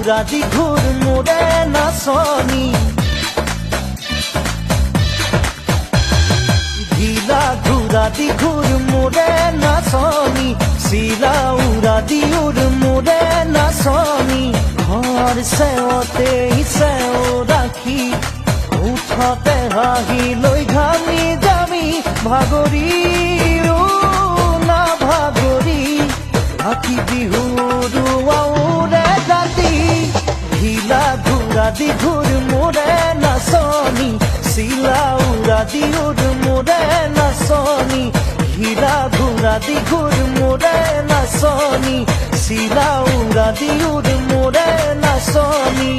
ঘুরা দি ঘুর মোরে নাচনি ঢিলা ঘুরা দি ঘুর মোরে নাচনি শিলা উড়া দি উর মোরে নাচনি ঘর সেওতে সেও রাখি উঠতে হাঁহি লৈ ঘামি যামি ভাগৰি না ভাগৰি হাতী বিহুৰ আউৰে ৰাতি ঢিলা ঘুৰা দি ঘুৰ মোৰে নাচনি শিলা উৰা দি উৰ মোৰে নাচনি হীৰা ঘুৰা দি ঘুৰ মোৰে নাচনি শিলা উৰা দি উৰ মোৰে নাচনি